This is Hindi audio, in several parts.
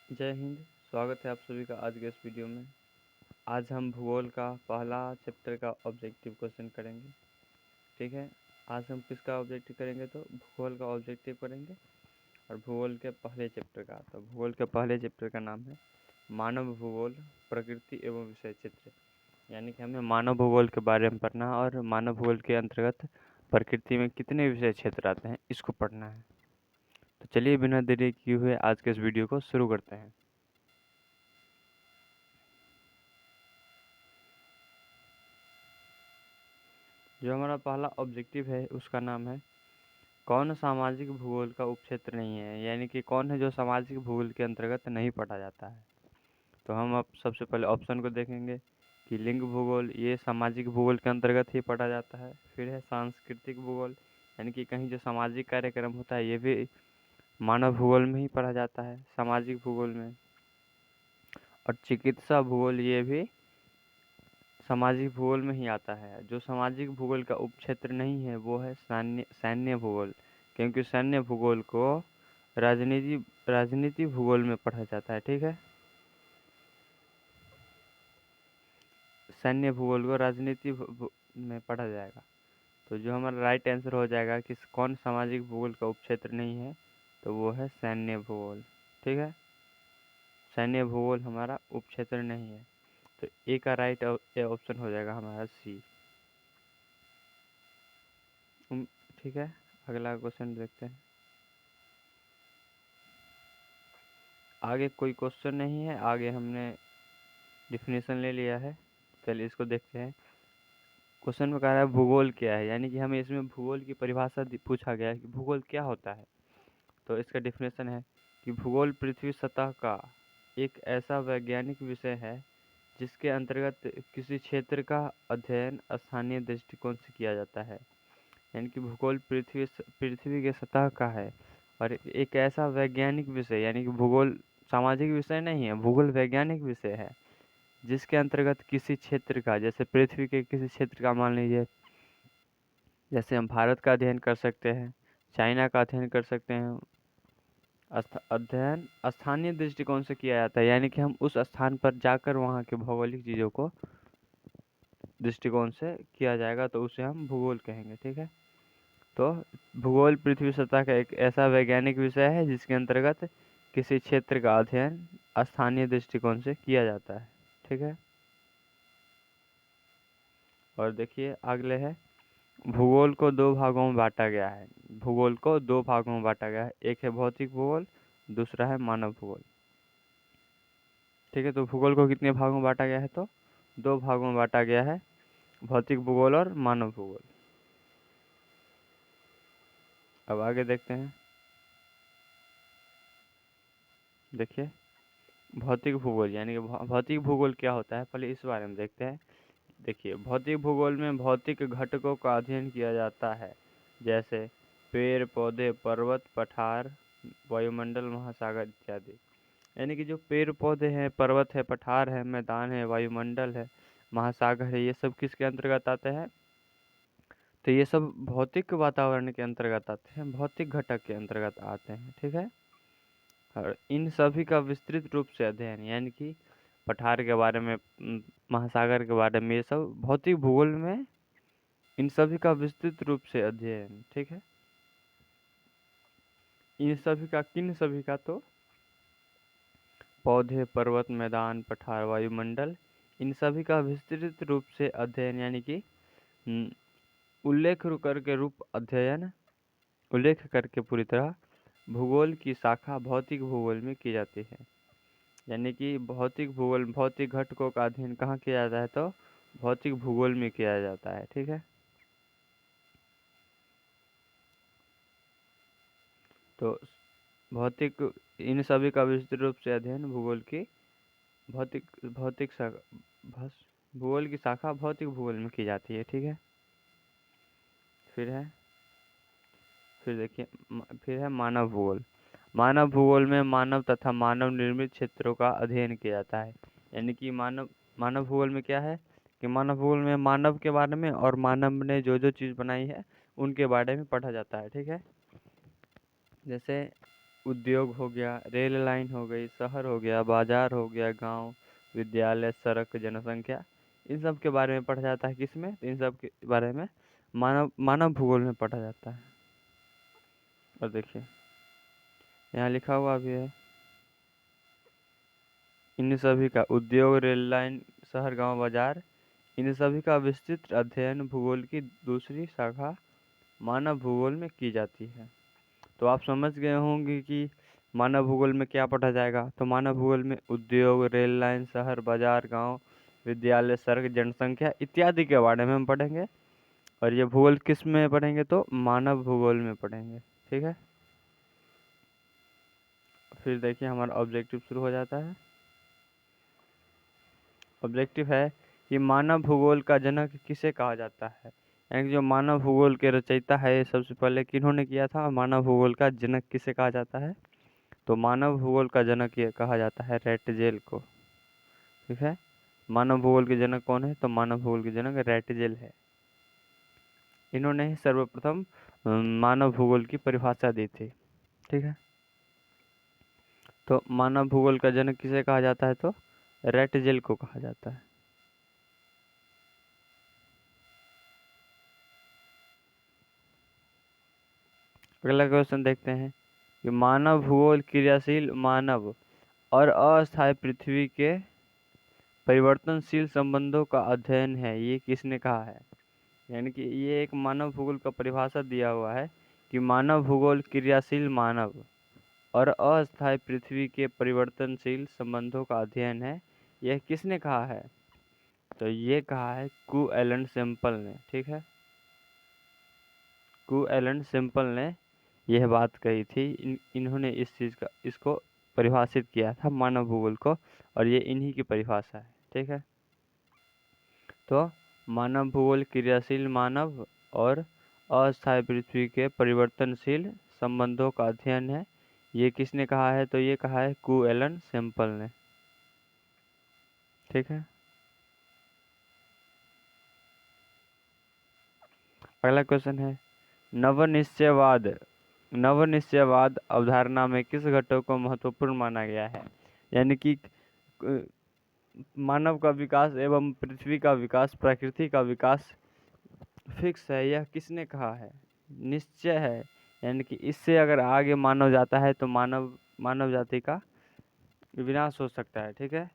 जय हिंद। स्वागत है आप सभी का आज के इस वीडियो में। आज हम भूगोल का पहला चैप्टर का ऑब्जेक्टिव क्वेश्चन करेंगे। ठीक है, आज हम किसका ऑब्जेक्टिव करेंगे? तो भूगोल का ऑब्जेक्टिव करेंगे और भूगोल के पहले चैप्टर का। तो भूगोल के पहले चैप्टर का नाम है मानव भूगोल, प्रकृति एवं विषय चित्र। यानी कि हमें मानव भूगोल के बारे में पढ़ना है और मानव भूगोल के अंतर्गत प्रकृति में कितने विषय क्षेत्र आते हैं इसको पढ़ना है। तो चलिए बिना देरी किए हुए आज के इस वीडियो को शुरू करते हैं। जो हमारा पहला ऑब्जेक्टिव है उसका नाम है कौन सामाजिक भूगोल का उपक्षेत्र नहीं है, यानी कि कौन है जो सामाजिक भूगोल के अंतर्गत नहीं पढ़ा जाता है। तो हम अब सबसे पहले ऑप्शन को देखेंगे कि लिंग भूगोल, ये सामाजिक भूगोल के अंतर्गत ही पढ़ा जाता है। फिर है सांस्कृतिक भूगोल, यानी कि कहीं जो सामाजिक कार्यक्रम होता है ये भी मानव भूगोल में ही पढ़ा जाता है, सामाजिक भूगोल में। और चिकित्सा भूगोल ये भी सामाजिक भूगोल में ही आता है। जो सामाजिक भूगोल का उपक्षेत्र नहीं है वो है सैन्य भूगोल, क्योंकि सैन्य भूगोल को राजनीति भूगोल में पढ़ा जाता है। ठीक है, सैन्य भूगोल को राजनीति में पढ़ा जाएगा। तो जो हमारा राइट आंसर हो जाएगा कि कौन सामाजिक भूगोल का उपक्षेत्र नहीं है, तो वो है सैन्य भूगोल। ठीक है, सैन्य भूगोल हमारा उपक्षेत्र नहीं है। तो ए का राइट ऑप्शन हो जाएगा हमारा सी। ठीक है, अगला क्वेश्चन देखते हैं। आगे कोई क्वेश्चन नहीं है, आगे हमने डिफिनेशन ले लिया है। चलिए इसको देखते हैं। क्वेश्चन में कह रहा है भूगोल क्या है, यानी कि हमें इसमें भूगोल की परिभाषा पूछा गया है कि भूगोल क्या होता है। तो इसका डिफिनेशन है कि भूगोल पृथ्वी सतह का एक ऐसा वैज्ञानिक विषय है जिसके अंतर्गत किसी क्षेत्र का अध्ययन स्थानीय दृष्टिकोण से किया जाता है। यानी कि भूगोल पृथ्वी के सतह का है और एक ऐसा वैज्ञानिक विषय, यानी कि भूगोल सामाजिक विषय नहीं है, भूगोल वैज्ञानिक विषय है जिसके अंतर्गत किसी क्षेत्र का, जैसे पृथ्वी के किसी क्षेत्र का मान लीजिए, जैसे हम भारत का अध्ययन कर सकते हैं, चाइना का अध्ययन कर सकते हैं। अध्ययन स्थानीय दृष्टिकोण से किया जाता है, यानी कि हम उस स्थान पर जाकर वहाँ के भौगोलिक चीज़ों को दृष्टिकोण से किया जाएगा, तो उसे हम भूगोल कहेंगे। ठीक है, तो भूगोल पृथ्वी सतह का एक ऐसा वैज्ञानिक विषय है जिसके अंतर्गत किसी क्षेत्र का अध्ययन स्थानीय दृष्टिकोण से किया जाता है। ठीक है, और देखिए अगले है भूगोल को दो भागों में बांटा गया है। भूगोल को दो भागों में बांटा गया है, एक है भौतिक भूगोल, दूसरा है मानव भूगोल। ठीक है, तो भूगोल को कितने भागों में बांटा गया है? तो दो भागों में बांटा गया है, भौतिक भूगोल और मानव भूगोल। अब आगे देखते हैं। देखिए भौतिक भूगोल, यानी कि भौतिक भूगोल क्या होता है पहले इस बारे में देखते हैं। देखिए भौतिक भूगोल में भौतिक घटकों का अध्ययन किया जाता है, जैसे पेड़ पौधे, पर्वत, पठार, वायुमंडल, महासागर इत्यादि। यानी कि जो पेड़ पौधे हैं, पर्वत है, पठार है, मैदान है, वायुमंडल है, महासागर है, ये सब किसके अंतर्गत आते हैं? तो ये सब भौतिक वातावरण के अंतर्गत आते हैं, भौतिक घटक के अंतर्गत आते हैं। ठीक है, और इन सभी का विस्तृत रूप से अध्ययन, यानी कि पठार के बारे में, महासागर के बारे में, ये सब भौतिक भूगोल में इन सभी का विस्तृत रूप से अध्ययन। ठीक है, इन सभी का, किन सभी का? तो पौधे, पर्वत, मैदान, पठार, वायुमंडल, इन सभी का विस्तृत रूप से अध्ययन, यानी कि उल्लेख करके रूप अध्ययन, उल्लेख करके पूरी तरह भूगोल की शाखा भौतिक भूगोल में की जाती है। यानी कि भौतिक भूगोल, भौतिक घटकों का अध्ययन कहाँ किया जाता है? तो भौतिक भूगोल में किया जाता है। ठीक है, तो भौतिक, इन सभी का विस्तृत रूप से अध्ययन भूगोल की भौतिक भौतिक शाखा भूगोल की शाखा भौतिक भूगोल में की जाती है। ठीक है, फिर है, फिर देखिए, फिर है मानव भूगोल। मानव भूगोल में मानव तथा मानव निर्मित क्षेत्रों का अध्ययन किया जाता है। यानी कि मानव भूगोल में क्या है कि मानव भूगोल में मानव के बारे में और मानव ने जो चीज़ बनाई है उनके बारे में पढ़ा जाता है। ठीक है, जैसे उद्योग हो गया, रेल लाइन हो गई, शहर हो गया, बाजार हो गया, गांव, विद्यालय, सड़क, जनसंख्या, इन सब के बारे में पढ़ा जाता है। किसमें? तो इन सब के बारे में मानव मानव भूगोल में पढ़ा जाता है। और देखिए यहाँ लिखा हुआ भी है, इन सभी का उद्योग, रेल लाइन, शहर, गांव, बाजार, इन सभी का विस्तृत अध्ययन भूगोल की दूसरी शाखा मानव भूगोल में की जाती है। तो आप समझ गए होंगे कि मानव भूगोल में क्या पढ़ा जाएगा। तो मानव भूगोल में उद्योग, रेल लाइन, शहर, बाजार, गांव, विद्यालय, सड़क, जनसंख्या इत्यादि के बारे में हम पढ़ेंगे। और ये भूगोल किस में पढ़ेंगे? तो मानव भूगोल में पढ़ेंगे। ठीक है, फिर देखिए हमारा ऑब्जेक्टिव शुरू हो जाता है। ऑब्जेक्टिव है कि मानव भूगोल का जनक किसे कहा जाता है। यानी जो मानव भूगोल के रचयिता है, सबसे पहले किन्होंने किया था, मानव भूगोल का जनक किसे कहा जाता है? तो मानव भूगोल का जनक ये कहा जाता है रैटजेल को। ठीक है, मानव भूगोल के जनक कौन है? तो मानव भूगोल के जनक रैटजेल है। इन्होंने ही सर्वप्रथम मानव भूगोल की परिभाषा दी थी। ठीक है, तो मानव भूगोल का जनक किसे कहा जाता है? तो रैटजेल को कहा जाता है। अगला क्वेश्चन देखते हैं कि मानव भूगोल क्रियाशील मानव और अस्थायी पृथ्वी के परिवर्तनशील संबंधों का अध्ययन है, ये किसने कहा है? यानी कि ये एक मानव भूगोल का परिभाषा दिया हुआ है कि मानव भूगोल क्रियाशील मानव और अस्थायी पृथ्वी के परिवर्तनशील संबंधों का अध्ययन है, यह किसने कहा है? तो ये कहा है कू एलन सिंपल ने। ठीक है, कू एलन सिंपल ने यह बात कही थी। इन्होंने इस चीज़ का इसको परिभाषित किया था मानव भूगोल को, और ये इन्हीं की परिभाषा है। ठीक है, तो मानव भूगोल क्रियाशील मानव और अस्थायी पृथ्वी के परिवर्तनशील संबंधों का अध्ययन है, ये किसने कहा है? तो ये कहा है कू एलन सिंपल ने। ठीक है, अगला क्वेश्चन है नवनिश्चयवाद। नवनिश्चयवाद अवधारणा में किस घटक को महत्वपूर्ण माना गया है? यानी कि मानव का विकास एवं पृथ्वी का विकास, प्रकृति का विकास फिक्स है, यह किसने कहा है? निश्चय है। यानी कि इससे अगर आगे मानव जाता है तो मानव जाति का विनाश हो सकता है। ठीक है,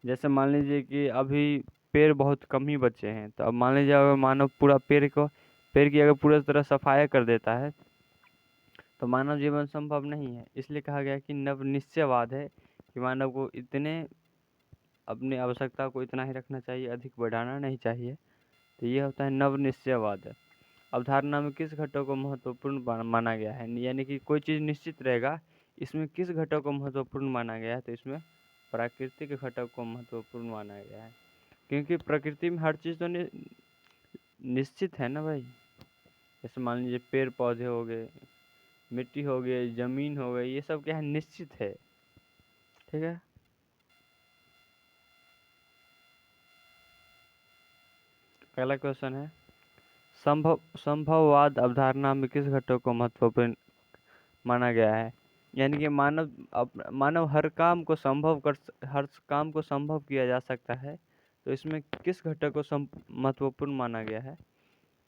जैसे मान लीजिए कि अभी पेड़ बहुत कम ही बचे हैं, तो अब मान लीजिए अगर मानव पूरा पेड़ की अगर पूरी तरह सफाई कर देता है तो मानव जीवन संभव नहीं है। इसलिए कहा गया कि नवनिश्चयवाद है कि मानव को इतने अपनी आवश्यकता को इतना ही रखना चाहिए, अधिक बढ़ाना नहीं चाहिए। तो ये होता है नवनिश्चयवाद। अवधारणा में किस घटक को महत्वपूर्ण माना गया है? यानी कि कोई चीज़ निश्चित रहेगा, इसमें किस घटक को महत्वपूर्ण माना गया है? तो इसमें प्राकृतिक घटक को महत्वपूर्ण माना गया है, क्योंकि प्रकृति में हर चीज़ तो निश्चित है ना भाई। जैसे मान लीजिए पेड़ पौधे हो गए, मिट्टी हो गई, जमीन हो गई, ये सब क्या है? निश्चित है। ठीक है, अगला क्वेश्चन है संभववाद अवधारणा में किस घटक को महत्वपूर्ण माना गया है? यानी कि मानव हर काम को संभव किया जा सकता है, तो इसमें किस घटक को महत्वपूर्ण माना गया है?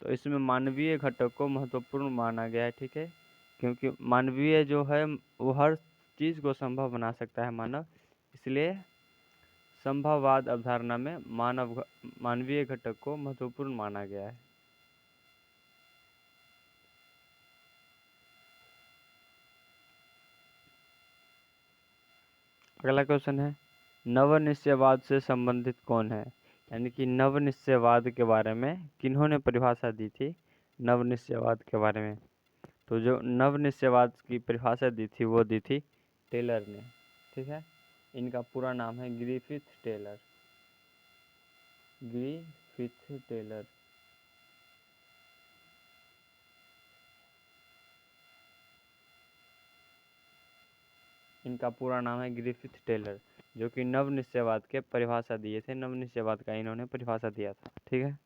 तो इसमें मानवीय घटक को महत्वपूर्ण माना गया है। ठीक है, क्योंकि मानवीय जो है वो हर चीज़ को संभव बना सकता है मानव, इसलिए संभववाद अवधारणा में मानवीय घटक को महत्वपूर्ण माना गया है। अगला क्वेश्चन है नवनिश्चयवाद से संबंधित कौन है? यानी कि नवनिश्चयवाद के बारे में किन्होंने परिभाषा दी थी नवनिश्चयवाद के बारे में? तो जो नवनिश्चयवाद की परिभाषा दी थी वो दी थी टेलर ने। ठीक है, इनका पूरा नाम है ग्रिफिथ टेलर। Griffith Taylor. इनका पूरा नाम है ग्रिफिथ टेलर, जो कि नवनिश्चयवाद के परिभाषा दिए थे। नवनिश्चयवाद का इन्होंने परिभाषा दिया था। ठीक है,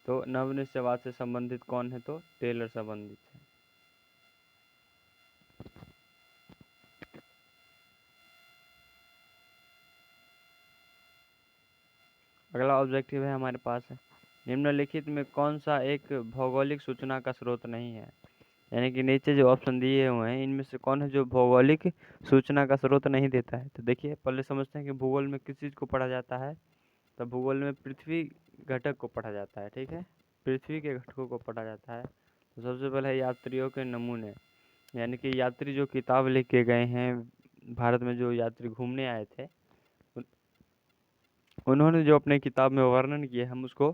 तो नवनिश्चयवाद से संबंधित कौन है? तो टेलर संबंधित है। अगला ऑब्जेक्टिव है हमारे पास है, निम्नलिखित में कौन सा एक भौगोलिक सूचना का स्रोत नहीं है। यानी कि नीचे जो ऑप्शन दिए हुए हैं इनमें से कौन है जो भौगोलिक सूचना का स्रोत नहीं देता है। तो देखिए पहले समझते हैं कि भूगोल में किस चीज़ को पढ़ा जाता है। तो भूगोल में पृथ्वी घटक को पढ़ा जाता है, ठीक है, पृथ्वी के घटकों को पढ़ा जाता है। तो सबसे पहले है यात्रियों के नमूने, यानी कि यात्री जो किताब लिख के गए हैं, भारत में जो यात्री घूमने आए थे उन्होंने जो अपने किताब में वर्णन किया हम उसको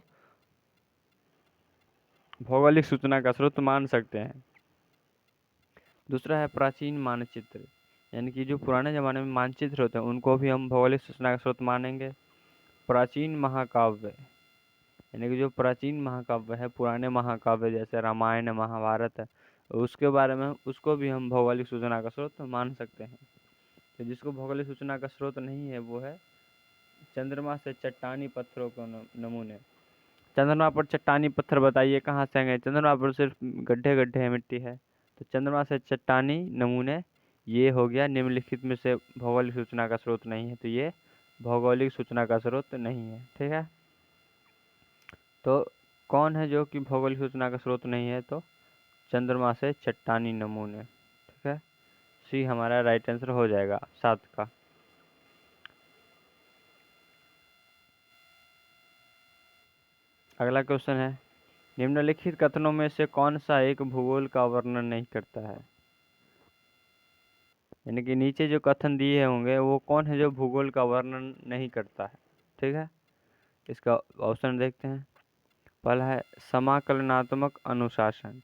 भौगोलिक सूचना का स्रोत मान सकते हैं। दूसरा है प्राचीन मानचित्र, यानी कि जो पुराने ज़माने में मानचित्र होते हैं उनको भी हम भौगोलिक सूचना का स्रोत मानेंगे। प्राचीन महाकाव्य, यानी कि जो प्राचीन महाकाव्य है, पुराने महाकाव्य जैसे रामायण महाभारत है, उसके बारे में उसको भी हम भौगोलिक सूचना का स्रोत मान सकते हैं। तो जिसको भौगोलिक सूचना का स्रोत नहीं है वो है चंद्रमा से चट्टानी पत्थरों के नमूने। चंद्रमा पर चट्टानी पत्थर बताइए कहाँ से आएंगे, चंद्रमा पर सिर्फ गड्ढे गड्ढे मिट्टी है। तो चंद्रमा से चट्टानी नमूने ये हो गया निम्नलिखित में से भौगोलिक सूचना का स्रोत नहीं है। तो ये भौगोलिक सूचना का स्रोत नहीं है, ठीक है। तो कौन है जो कि भौगोलिक सूचना का स्रोत नहीं है, तो चंद्रमा से चट्टानी नमूने, ठीक है। सी हमारा राइट आंसर हो जाएगा 7 का। अगला क्वेश्चन है, निम्नलिखित कथनों में से कौन सा एक भूगोल का वर्णन नहीं करता है। यानी कि नीचे जो कथन दिए होंगे वो कौन है जो भूगोल का वर्णन नहीं करता है, ठीक है। इसका ऑप्शन देखते हैं। पहला है समाकलनात्मक अनुशासन,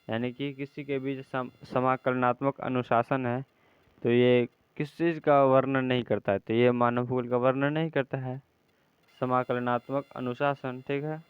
यानी कि किसी के बीच समाकलनात्मक अनुशासन है तो ये किस चीज़ का वर्णन नहीं करता है, तो ये मानव भूगोल का वर्णन नहीं करता है, समाकलनात्मक अनुशासन, ठीक है।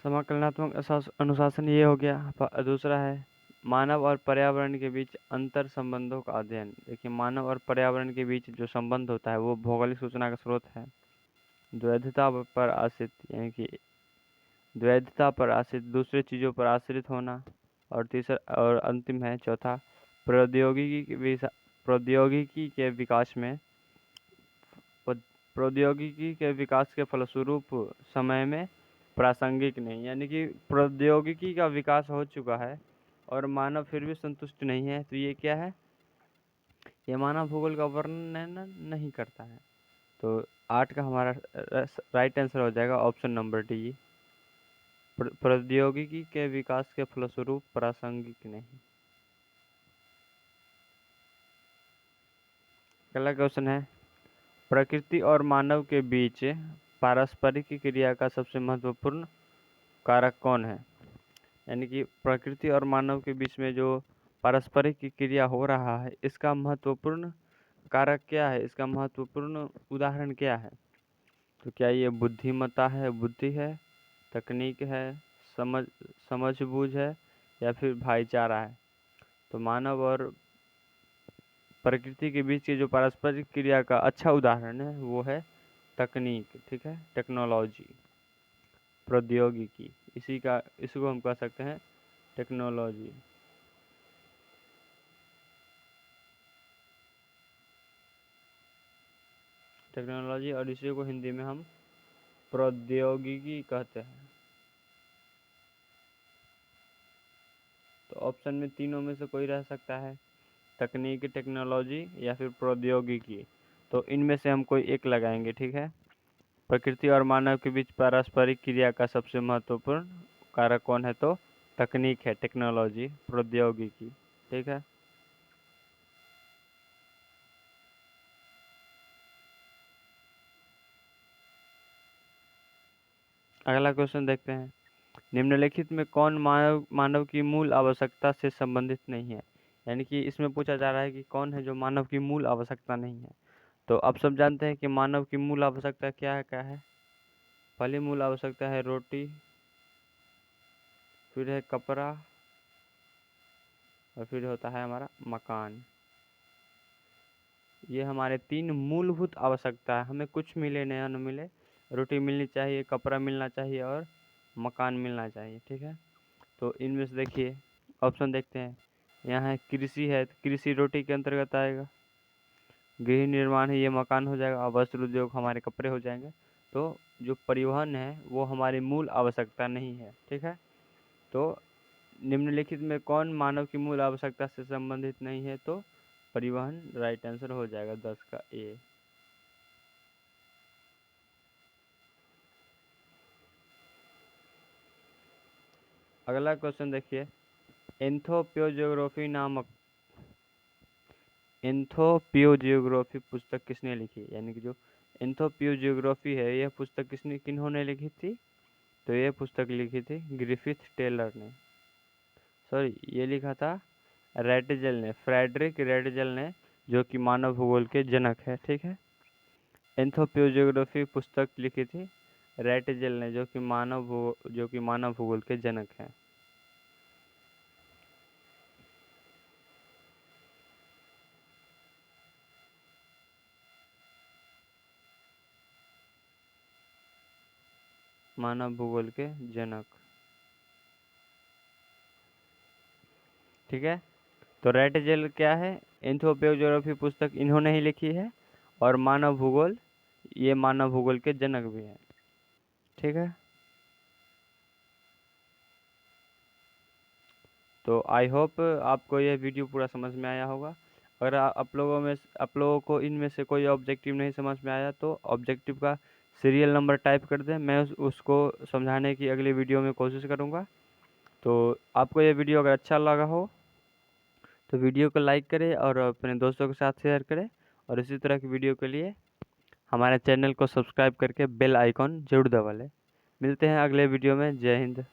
समाकलनात्मक अनुशासन ये हो गया। दूसरा है मानव और पर्यावरण के बीच अंतर संबंधों का अध्ययन। देखिए मानव और पर्यावरण के बीच जो संबंध होता है वो भौगोलिक सूचना का स्रोत है। द्वैधता पर आश्रित, यानी कि द्वैधता पर आश्रित, दूसरे चीज़ों पर आश्रित होना। और तीसरा और अंतिम है चौथा, प्रौद्योगिकी के विकास में प्रौद्योगिकी के विकास के फलस्वरूप समय में प्रासंगिक नहीं, यानी कि प्रौद्योगिकी का विकास हो चुका है और मानव फिर भी संतुष्ट नहीं है। तो ये क्या है, ये मानव भूगोल का वर्णन नहीं करता है। तो 8 का हमारा राइट आंसर हो जाएगा ऑप्शन नंबर डी, प्रौद्योगिकी के विकास के फलस्वरूप प्रासंगिक नहीं। अगला क्वेश्चन है, प्रकृति और मानव के बीच पारस्परिक क्रिया का सबसे महत्वपूर्ण कारक कौन है। यानी कि प्रकृति और मानव के बीच में जो पारस्परिक क्रिया हो रहा है इसका महत्वपूर्ण कारक क्या है, इसका महत्वपूर्ण उदाहरण क्या है। तो क्या ये बुद्धिमत्ता है, बुद्धि है, तकनीक है, समझबूझ है, या फिर भाईचारा है। तो मानव और प्रकृति के बीच की जो पारस्परिक क्रिया का अच्छा उदाहरण है वो है तकनीक, ठीक है, टेक्नोलॉजी, प्रौद्योगिकी, इसको हम कह सकते हैं टेक्नोलॉजी। टेक्नोलॉजी और इसी को हिंदी में हम प्रौद्योगिकी कहते हैं। तो ऑप्शन में तीनों में से कोई रह सकता है, तकनीक, टेक्नोलॉजी या फिर प्रौद्योगिकी। तो इनमें से हम कोई एक लगाएंगे, ठीक है। प्रकृति और मानव के बीच पारस्परिक क्रिया का सबसे महत्वपूर्ण कारक कौन है, तो तकनीक है, टेक्नोलॉजी, प्रौद्योगिकी, ठीक है। अगला क्वेश्चन देखते हैं, निम्नलिखित में कौन मानव की मूल आवश्यकता से संबंधित नहीं है। यानी कि इसमें पूछा जा रहा है कि कौन है जो मानव की मूल आवश्यकता नहीं है। तो अब सब जानते हैं कि मानव की मूल आवश्यकता क्या है। पहली मूल आवश्यकता है रोटी, फिर है कपड़ा, और फिर होता है हमारा मकान। ये हमारे 3 मूलभूत आवश्यकता है। हमें कुछ मिले न न मिले, रोटी मिलनी चाहिए, कपड़ा मिलना चाहिए और मकान मिलना चाहिए। ठीक है, तो इनमें से देखिए ऑप्शन देखते हैं। यहाँ है कृषि है, तो कृषि रोटी के अंतर्गत आएगा। गृह निर्माण है, ये मकान हो जाएगा। और वस्त्र उद्योग हमारे कपड़े हो जाएंगे। तो जो परिवहन है वो हमारी मूल आवश्यकता नहीं है। ठीक है, तो निम्नलिखित में कौन मानव की मूल आवश्यकता से संबंधित नहीं है? तो परिवहन राइट आंसर हो जाएगा 10 का ए। अगला क्वेश्चन देखिए, एंथोपियोजियोग्राफी पुस्तक किसने लिखी? यानी कि जो एंथोपियोजियोग्राफी है यह पुस्तक किन्होंने लिखी थी? तो यह पुस्तक लिखी थी ग्रिफिथ टेलर ने। सॉरी, ये लिखा था रेटजेल ने, फ्रेडरिक रेटजेल ने, जो कि मानव भूगोल के जनक है। ठीक है, एंथोपियोजियोग्राफी पुस्तक लिखी थी रेटजेल ने, जो कि मानव भूगोल के जनक हैं। मानव भूगोल के जनक। ठीक है, तो रेटजेल क्या है? एंथोपियोजियोग्राफी पुस्तक इन्होंने ही लिखी है, और मानव भूगोल, ये मानव भूगोल के जनक भी हैं। ठीक है, तो आई होप आपको यह वीडियो पूरा समझ में आया होगा। अगर आप लोगों को इनमें से कोई ऑब्जेक्टिव नहीं समझ में आया तो ऑब्जेक्टिव का सीरियल नंबर टाइप कर दें, मैं उसको समझाने की अगली वीडियो में कोशिश करूँगा। तो आपको यह वीडियो अगर अच्छा लगा हो तो वीडियो को लाइक करें और अपने दोस्तों के साथ शेयर करें, और इसी तरह की वीडियो के लिए हमारे चैनल को सब्सक्राइब करके बेल आइकॉन जरूर दबा लें। मिलते हैं अगले वीडियो में। जय हिंद।